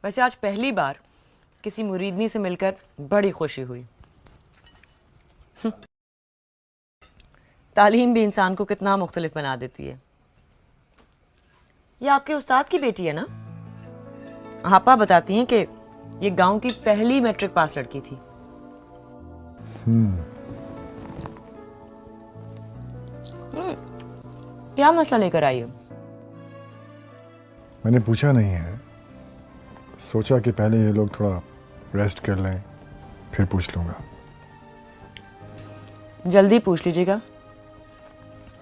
वैसे आज पहली बार किसी मुरीदनी से मिलकर बड़ी खुशी हुई। तालीम भी इंसान को कितना मुख्तलिफ बना देती है। ये आपके उस्ताद की बेटी है ना? आपा बताती हैं कि ये गांव की पहली मैट्रिक पास लड़की थी। क्या मसला लेकर आई हो? मैंने पूछा नहीं है, सोचा कि पहले ये लोग थोड़ा रेस्ट कर लें, फिर पूछ लूंगा। जल्दी पूछ लीजिएगा।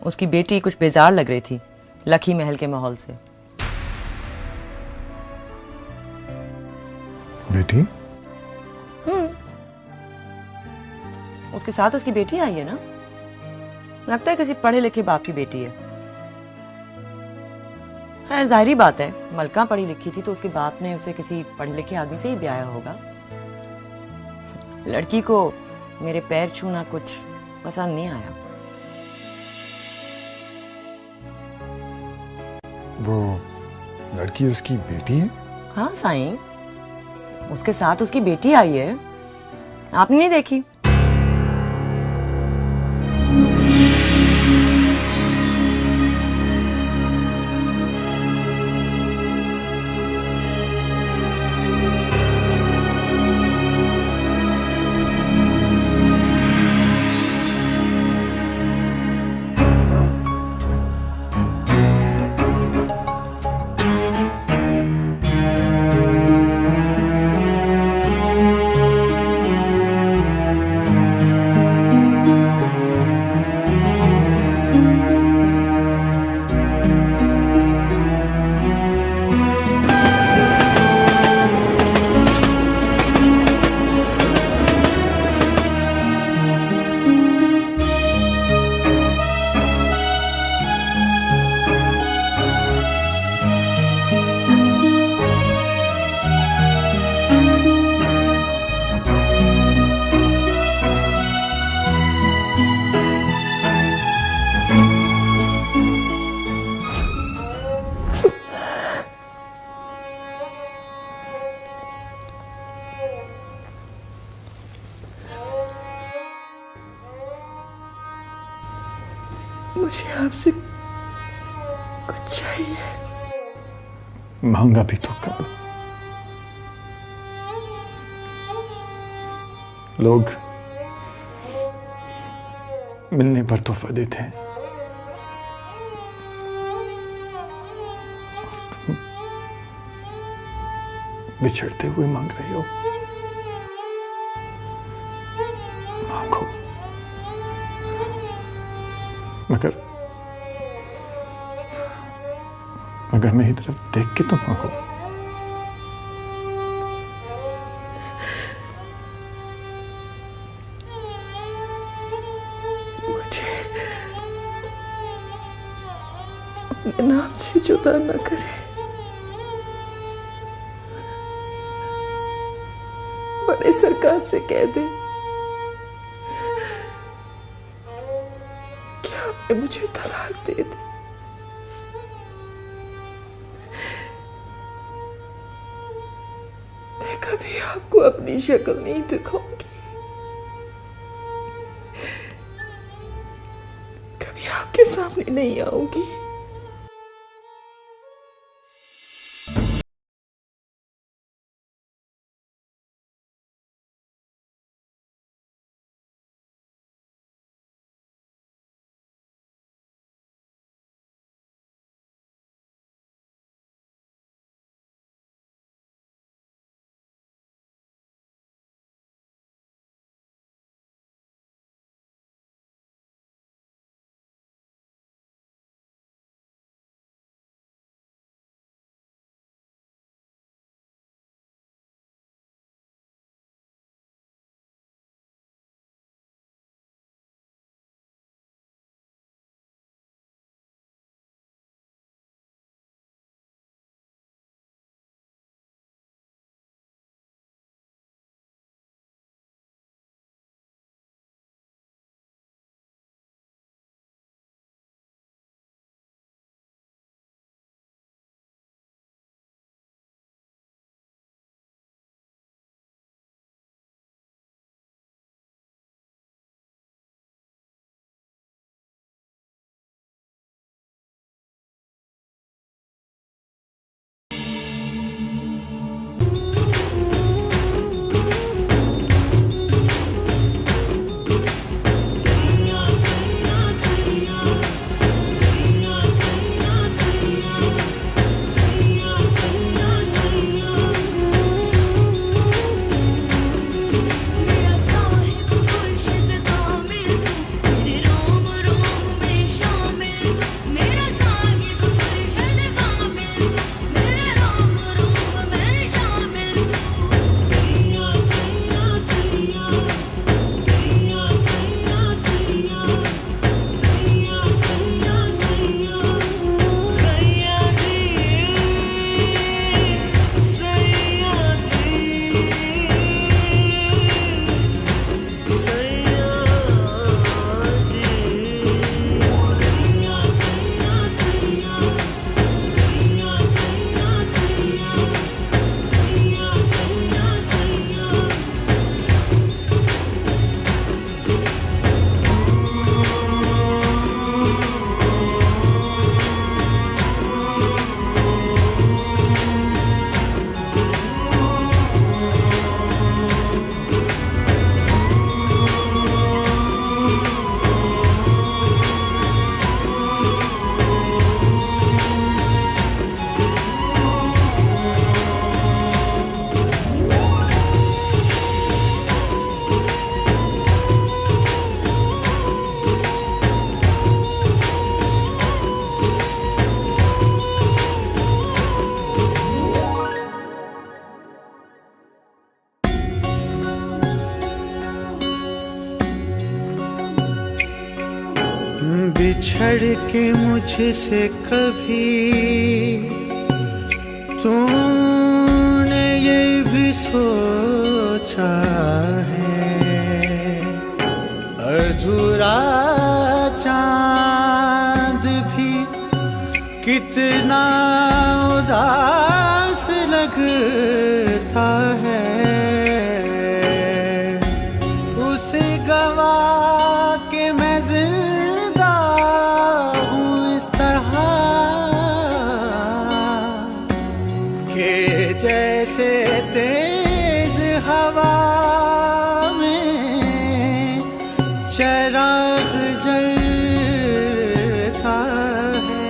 उसकी बेटी कुछ बेजार लग रही थी लखी महल के माहौल से। बेटी? उसके साथ उसकी बेटी आई है ना? लगता है किसी पढ़े लिखे बाप की बेटी है। खैर जाहिरी बात है, मलका पढ़ी लिखी थी तो उसके बाप ने उसे किसी पढ़े लिखे आदमी से ही ब्याया होगा। लड़की को मेरे पैर छूना कुछ पसंद नहीं आया। वो लड़की उसकी बेटी है? हाँ साईं, उसके साथ उसकी बेटी आई है। आपने नहीं देखी? मुझे आपसे कुछ चाहिए। मांगा भी तो कब? लोग मिलने पर तोहफा देते हैं, तुम बिछड़ते हुए मांग रहे हो। मांगो, मगर मेरी तरफ देख के तो मांगो। मुझे अपने नाम से जुदा न करे। बड़े सरकार से कह दे कि आपने मुझे तलाक दे दी। मैं कभी आपको अपनी शक्ल नहीं दिखाऊंगी, कभी आपके सामने नहीं आऊंगी। छड़के मुझसे कभी तूने ये भी सोचा है अधूरा चांद भी कितना उदास लगता है उसे गवा के मैं जिंदा हूँ इस तरह के जैसे तेज हवा में चिराग जलता है।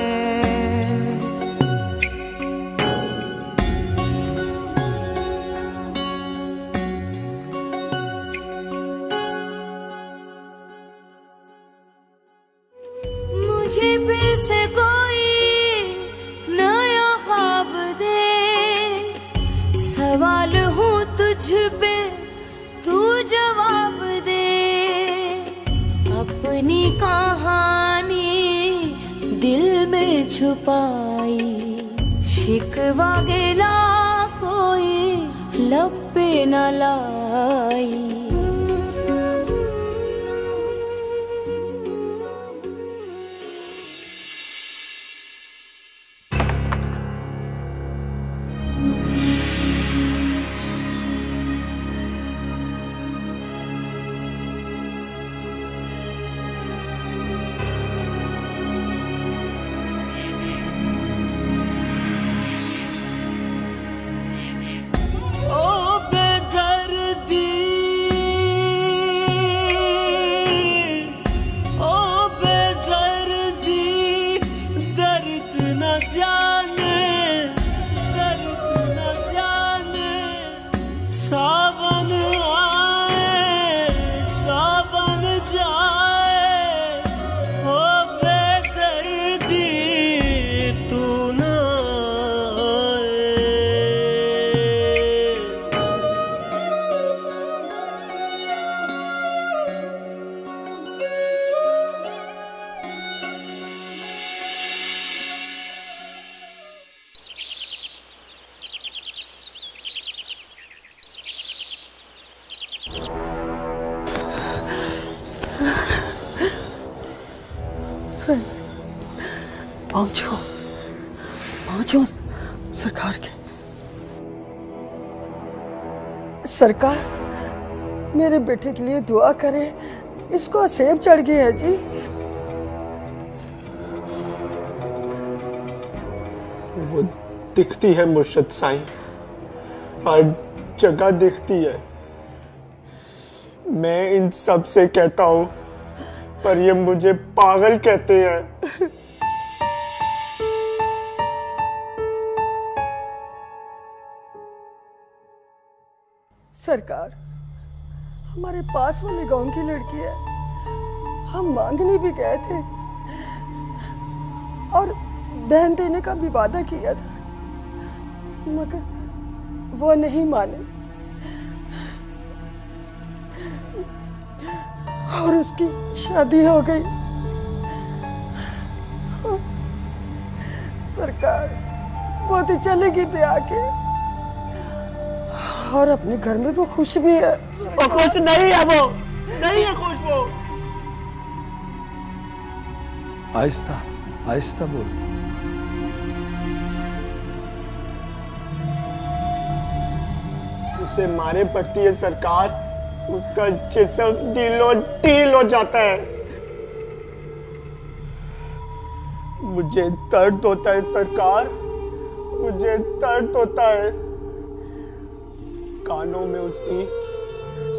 मुझे फिर से कोई नया ख्वाब दे सवाल हूँ तुझ पे तू जवाब दे अपनी कहानी दिल में छुपाई शिकवा गिला कोई लब पे न लाई। पहुंचो पहुंचो सरकार के। सरकार मेरे बेटे के लिए दुआ करें इसको सेब चढ़ गई है जी। वो दिखती है मुर्शद साईं हर जगह दिखती है। मैं इन सब से कहता हूँ पर ये मुझे पागल कहते हैं। सरकार हमारे पास वाले गांव की लड़की है हम मांगने भी गए थे और बहन देने का भी वादा किया था मगर वो नहीं माने और उसकी शादी हो गई। सरकार वो तो चलेगी ब्याह के और अपने घर में वो खुश भी है। वो खुश नहीं है, वो नहीं है खुश। वो आहिस्ता आहिस्ता बोल। उसे मारे पड़ती है सरकार, उसका जिस्म ढीलो ढील हो जाता है। मुझे दर्द होता है सरकार, मुझे दर्द होता है। कानों में उसकी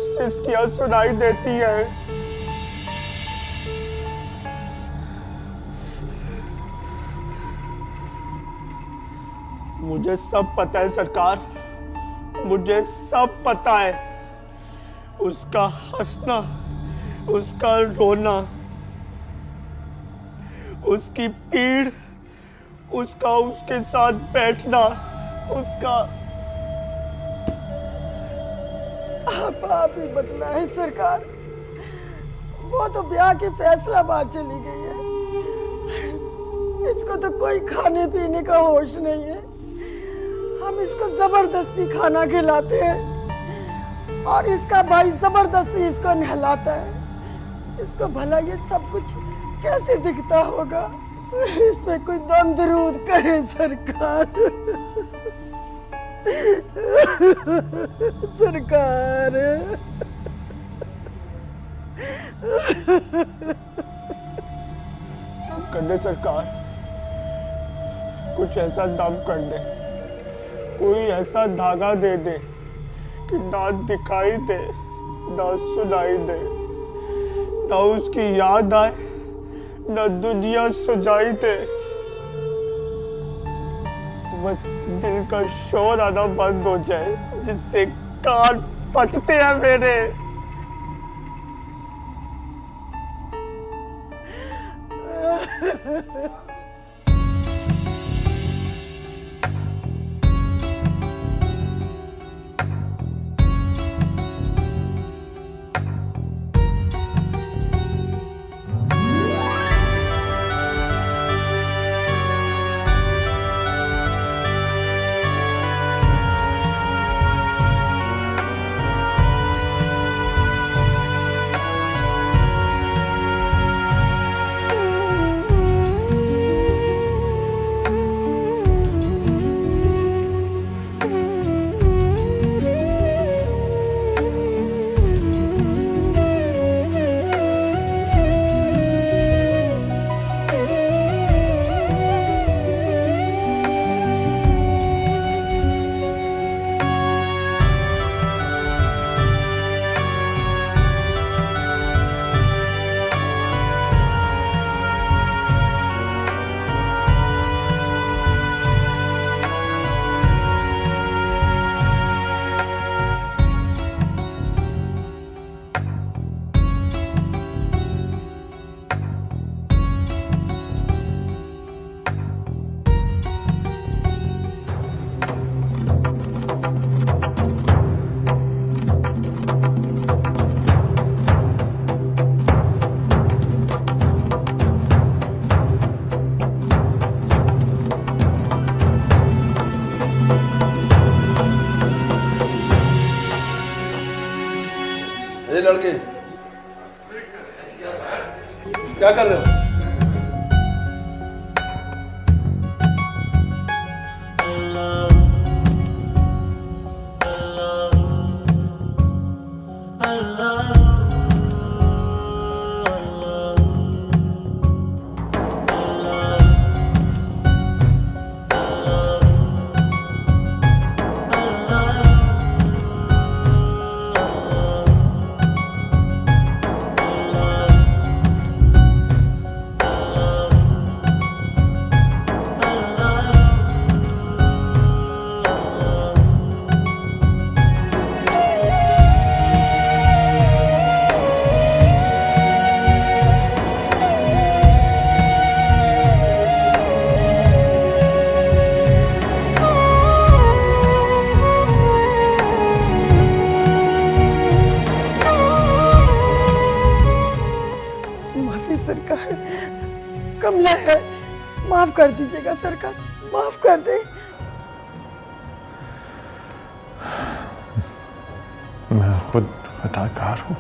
सिसकियां सुनाई देती है। मुझे सब पता है सरकार, मुझे सब पता है। उसका हंसना, उसका रोना, उसकी पीड़, उसका उसके साथ बैठना, उसका आप ही बदला है सरकार। वो तो ब्याह की फैसला बात चली गई है इसको तो कोई खाने पीने का होश नहीं है। हम इसको जबरदस्ती खाना खिलाते हैं और इसका भाई जबरदस्ती इसको नहलाता है। इसको भला ये सब कुछ कैसे दिखता होगा? इस पे कोई दम दरूद करे सरकार। सरकार कर दे सरकार, कुछ ऐसा दम कर दे, कोई ऐसा धागा दे दे कि ना दिखाई दे ना सुनाई दे, ना उसकी याद आए ना दुनिया सुझाई दे। बस दिल का शोर आना बंद हो जाए जिससे कान फटते हैं मेरे। ये लड़के क्या कर रहे हो? कमला है, माफ कर दीजिएगा सरकार, माफ कर दे। मैं खुद खताकार हूँ।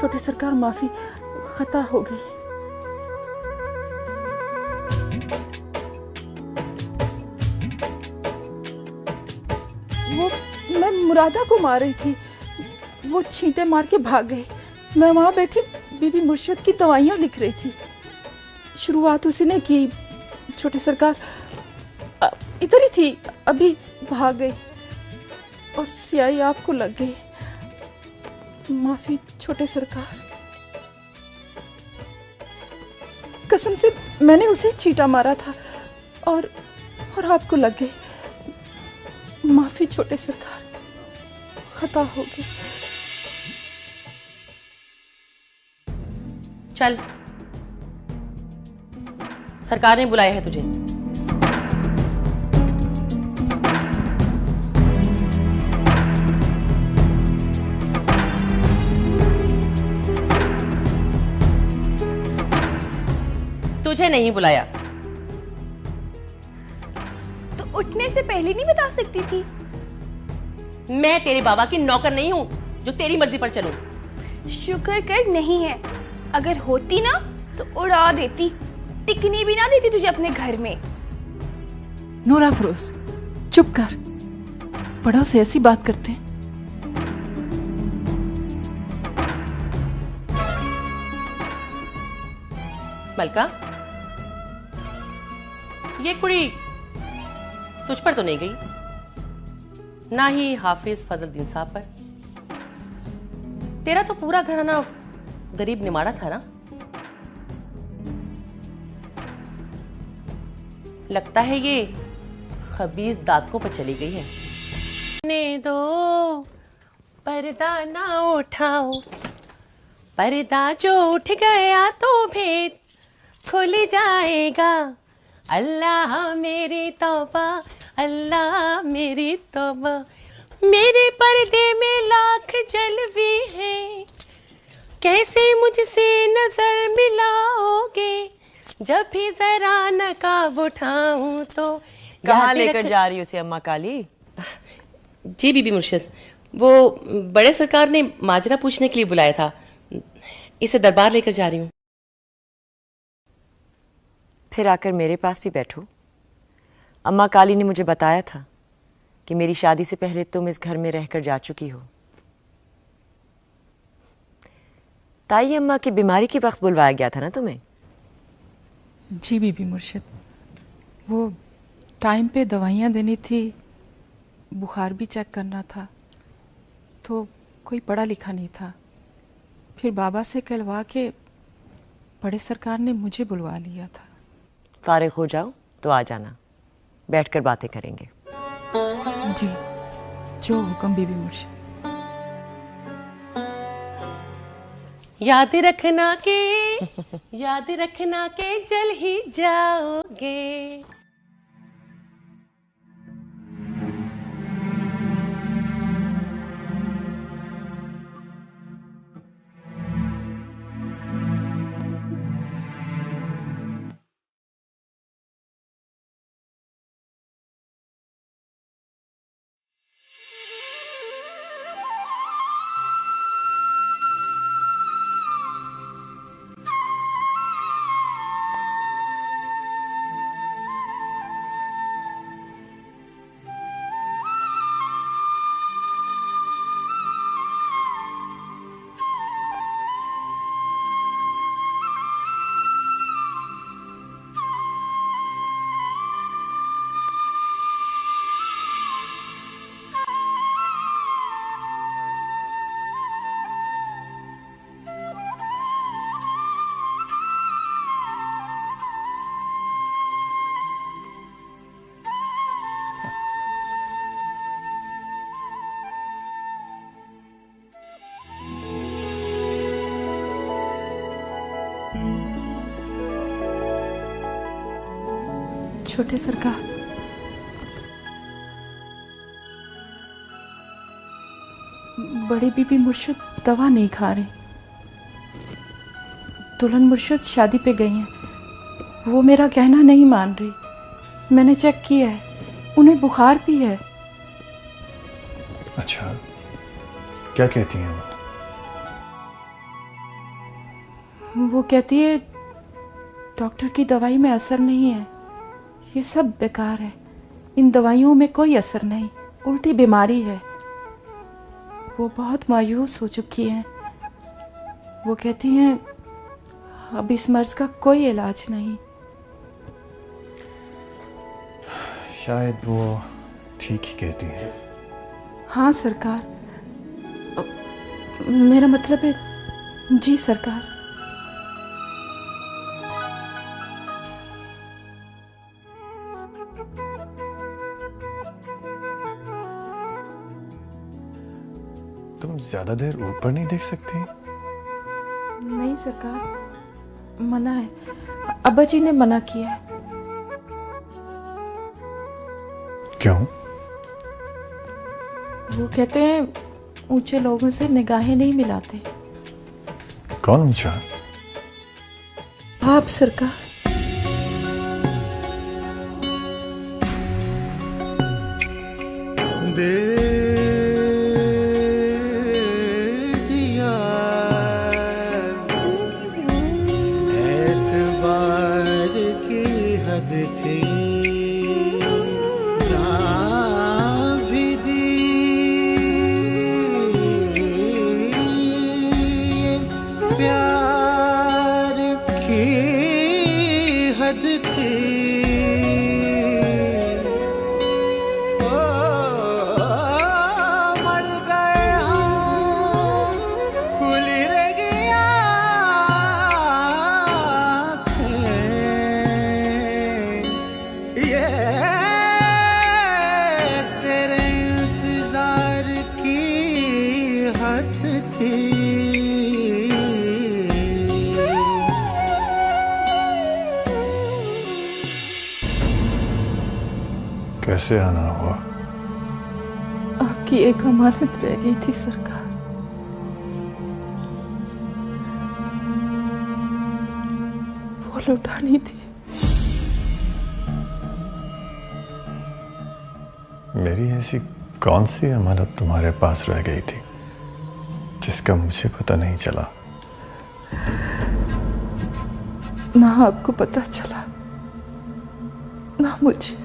छोटे सरकार माफी, खता हो गई। वो मैं मुरादा को मार रही थी, वो छींटे मार के भाग गई। मैं वहां बैठी बीबी मुर्शद की दवाइयां लिख रही थी। शुरुआत उसी ने की। छोटे सरकार इधर ही थी, अभी भाग गई और स्याही आपको लग गई। माफी छोटे सरकार, कसम से मैंने उसे चीटा मारा था और आपको लग गई। माफी छोटे सरकार, खता हो गई। चल, सरकार ने बुलाया है तुझे। तुझे नहीं बुलाया तो उठने से पहले नहीं बता सकती थी? मैं तेरे बाबा की नौकर नहीं हूं जो तेरी मर्जी पर चलूं। शुक्र कर नहीं है, अगर होती ना तो उड़ा देती, टिकनी भी ना देती तुझे अपने घर में। नूरा फरोज, चुप कर, बड़ों से ऐसी बात करते हैं। मलका, ये कुड़ी तुझ पर तो नहीं गई, ना ही हाफिज फजलुद्दीन साहब पर। तेरा तो पूरा घराना गरीब निमाड़ा था ना। लगता है ये खबीज दांतों पर चली गई है। ने दो पर्दा ना उठाओ, पर्दा जो उठ गया तो भेद खुल जाएगा। अल्लाह मेरी तौबा, अल्लाह मेरी तौबा, मेरे पर्दे में लाख जलवे हैं, कैसे मुझसे नजर मिलाओगे, जब भी जरा नकाब उठाऊं तो। कहाँ लेकर जा रही हो उसे अम्मा काली? जी बीबी मुर्शिद, वो बड़े सरकार ने माजरा पूछने के लिए बुलाया था, इसे दरबार लेकर जा रही हूँ। फिर आकर मेरे पास भी बैठो। अम्मा काली ने मुझे बताया था कि मेरी शादी से पहले तुम इस घर में रहकर जा चुकी हो। ताई अम्मा की बीमारी के वक्त बुलवाया गया था ना तुम्हें? जी बीबी मुर्शिद, वो टाइम पे दवाइयाँ देनी थी, बुखार भी चेक करना था, तो कोई पढ़ा लिखा नहीं था। फिर बाबा से कहलवा के बड़े सरकार ने मुझे बुलवा लिया था। फारिग हो जाओ तो आ जाना, बैठकर बातें करेंगे। जी, जो हुक्म बीबी मुर्शिद। याद रखना के याद रखना के जल ही जाओगे। छोटे सरकार, बड़ी बीबी मुर्शिद दवा नहीं खा रही। दुल्हन मुर्शिद शादी पे गई हैं, वो मेरा कहना नहीं मान रही। मैंने चेक किया है, उन्हें बुखार भी है। अच्छा, क्या कहती हैं वो? वो कहती है डॉक्टर की दवाई में असर नहीं है, ये सब बेकार है, इन दवाइयों में कोई असर नहीं, उल्टी बीमारी है। वो बहुत मायूस हो चुकी हैं। वो कहती हैं अब इस मर्ज का कोई इलाज नहीं। शायद वो ठीक ही कहती है। हाँ सरकार, मेरा मतलब है जी सरकार। तुम ज्यादा देर ऊपर नहीं देख सकती? नहीं सरकार, मना है, अब्बा जी ने मना किया है। क्यों? वो कहते हैं ऊंचे लोगों से निगाहें नहीं मिलाते। कौन ऊंचा? आप सरकार। एतबार की हद थी, जहाँ भी दी प्यार की हद थी। मर गए हम, खुली रह गया ये तेरे इंतजार की हद थी। कैसे आना हुआ? आपकी एक अमानत रह गई थी सरकार, वो लौटानी थी। मेरी ऐसी कौन सी अमानत तुम्हारे पास रह गई थी जिसका मुझे पता नहीं चला? ना आपको पता चला ना मुझे।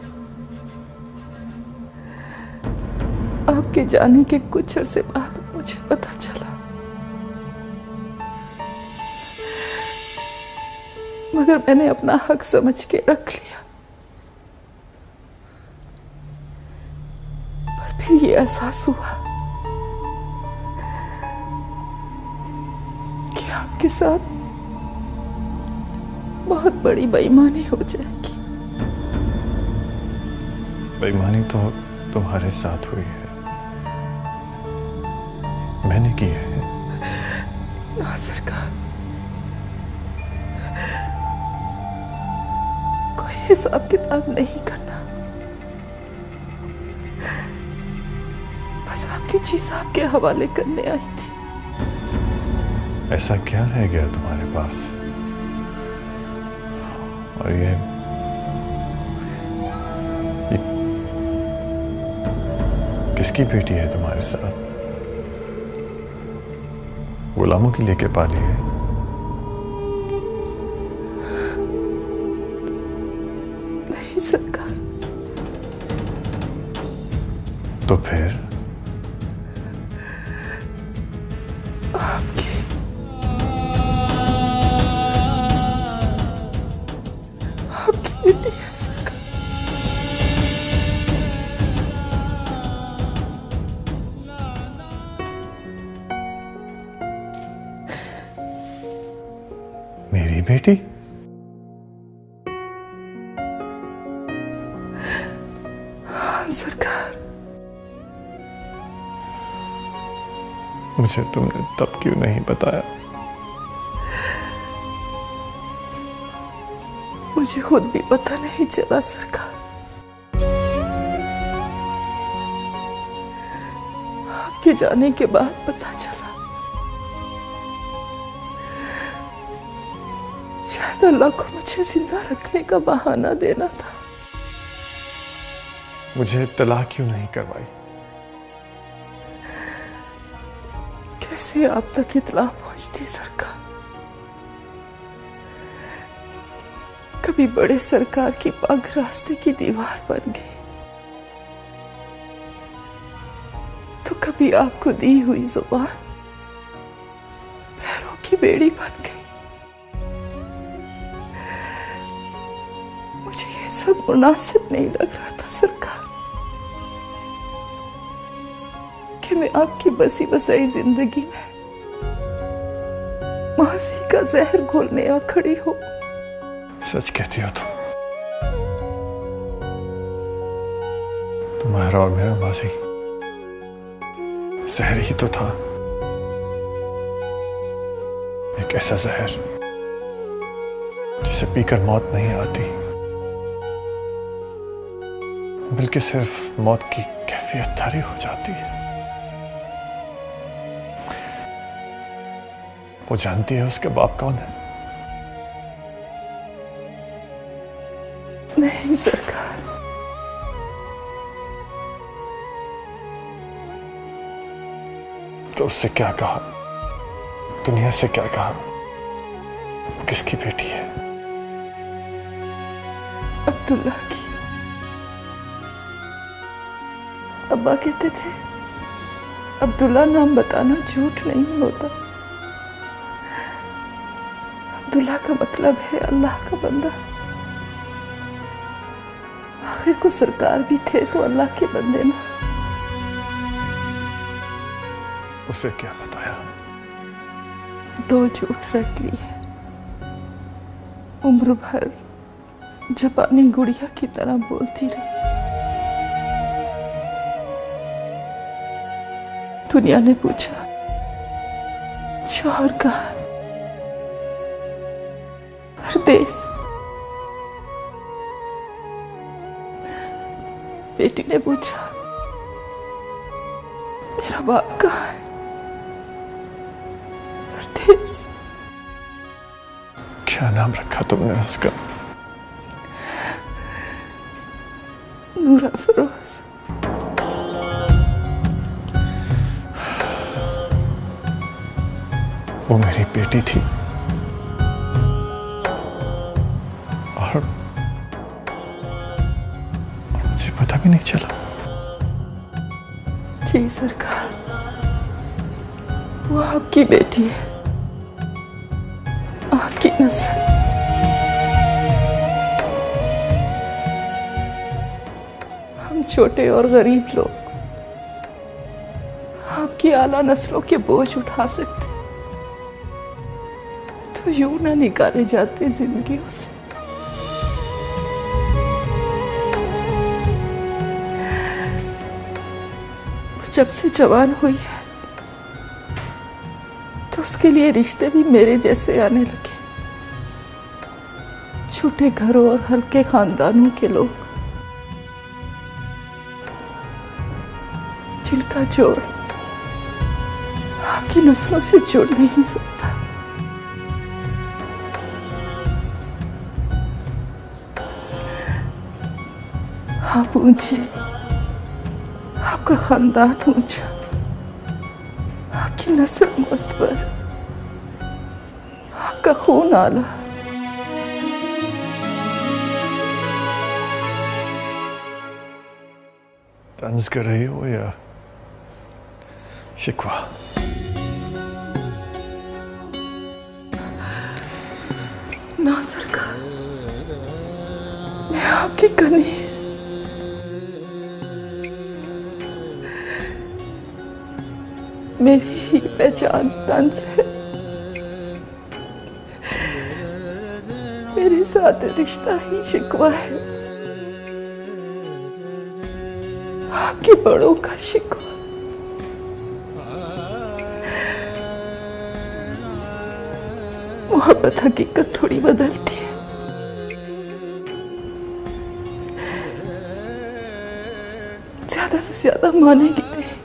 आपके जाने के कुछ अरसे बाद मुझे पता चला, मगर मैंने अपना हक समझ के रख लिया। पर फिर ये एहसास हुआ कि आपके साथ बहुत बड़ी बेईमानी हो जाएगी। बेईमानी तो तुम्हारे साथ हुई है, मैंने की है। ना सरकार, कोई हिसाब किताब नहीं करना, बस आपकी चीज आपके हवाले करने आई थी। ऐसा क्या रह गया तुम्हारे पास? और ये किसकी बेटी है तुम्हारे साथ? गुलामों की लेके पाली है? नहीं सरकार। तो फिर? आपकी बेटी है सरकार। मेरी बेटी? हाँ सरकार। मुझे तुमने तब क्यों नहीं बताया? मुझे खुद भी पता नहीं चला सरकार। आपके जाने के बाद पता चला। शायद अल्लाह को मुझे जिंदा रखने का बहाना देना था। मुझे इत्तला क्यों नहीं करवाई? कैसे आप तक इत्तला पहुंचती सरकार? कभी बड़े सरकार की पग रास्ते की दीवार बन गई, तो कभी आपको दी हुई जुबान पैरों की बेड़ी बन गई। मुझे ये सब मुनासिब नहीं लग रहा था सरकार, कि मैं आपकी बसी बसाई जिंदगी में माजी का जहर घोलने आ खड़ी हो। सच कहती हो तुम्हारा और मेरा माजी जहर ही तो था, एक ऐसा जहर जिसे पीकर मौत नहीं आती, बल्कि सिर्फ मौत की कैफियत तारी हो जाती है। वो जानती है उसका बाप कौन है? नहीं सरकार, तो उससे क्या कहा, दुनिया से क्या कहा? वो किसकी बेटी है? अब्दुल्ला की। अब्बा कहते थे अब्दुल्ला नाम बताना झूठ नहीं होता। अब्दुल्ला का मतलब है अल्लाह का बंदा। आखिर को सरकार भी थे तो अल्लाह के बंदे ना। उसे क्या बताया? 2 झूठ रट लिए, उम्र भर जापानी गुड़िया की तरह बोलती रही। दुनिया ने पूछा शौहर कहाँ? परदेस। बेटी ने पूछा मेरा बाप कहाँ है? परदेस। क्या नाम रखा तुमने उसका? नूरा फरोज। वो मेरी बेटी थी और मुझे पता भी नहीं चला। जी सरकार, वो आपकी बेटी है, आपकी नस्ल। हम छोटे और गरीब लोग आपकी आला नस्लों के बोझ उठा सकते, तो यूं ना निकाले जाते जिंदगियों से। जब से जवान हुई है तो उसके लिए रिश्ते भी मेरे जैसे आने लगे। छोटे घरों और हल्के खानदानों के लोग, जिनका जोड़ आपकी नस्लों से जुड़ नहीं सकता। आप ऊंचे, आपका खानदान ऊंचा, आपकी नस्ल मुतबर, आपका खून आला। तंज कर रही हो या शिकवा? ना सरकार, मैं आपकी कनीज, मेरी ही पहचान तंज है। मेरे साथ रिश्ता ही शिकवा है, आपके बड़ों का शिकवा। मोहब्बत हकीकत थोड़ी बदलती है। ज्यादा से ज्यादा मानेगी नहीं,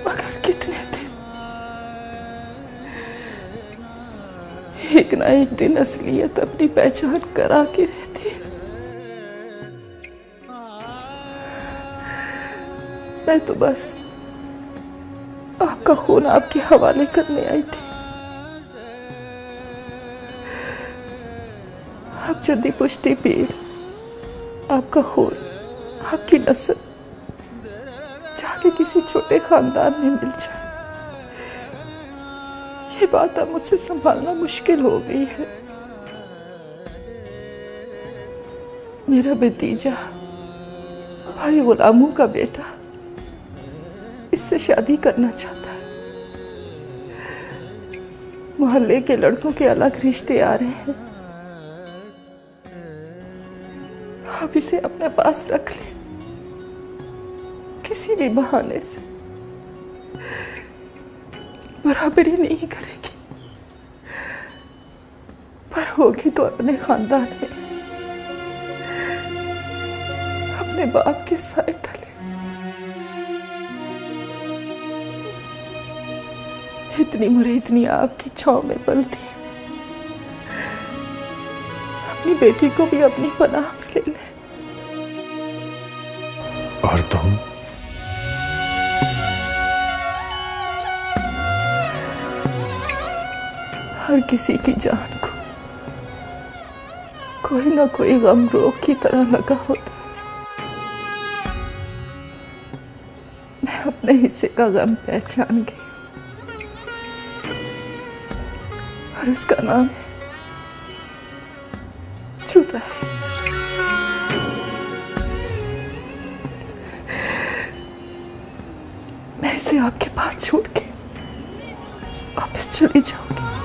मगर कितने दिन? एक ना एक दिन असलियत अपनी पहचान करा के रहती है। मैं तो बस आपका खून आपके हवाले करने आई थी। आप जद्दी पुश्ती पीर, आपका खून, आपकी नस्ल जाके किसी छोटे खानदान में मिल जाए, ये बात अब मुझसे संभालना मुश्किल हो गई है। मेरा भतीजा भाई गुलामों का बेटा इससे शादी करना चाहता है। मोहल्ले के लड़कों के अलग रिश्ते आ रहे हैं, आप इसे अपने पास रख ले किसी भी बहाने से। बराबरी नहीं करेगी पर होगी तो अपने खानदान में, अपने बाप के साए तले। इतनी मुरे इतनी आपकी छांव में पलती है, अपनी बेटी को भी अपनी पनाह में ले ले। और तुम? हर किसी की जान को कोई ना कोई गम रोग की तरह लगा होता। मैं अपने हिस्से का गम पहचान गई और उसका नाम है जुदाई। मैं इसे आपके पास छोड़ के वापस चली जाऊंगी।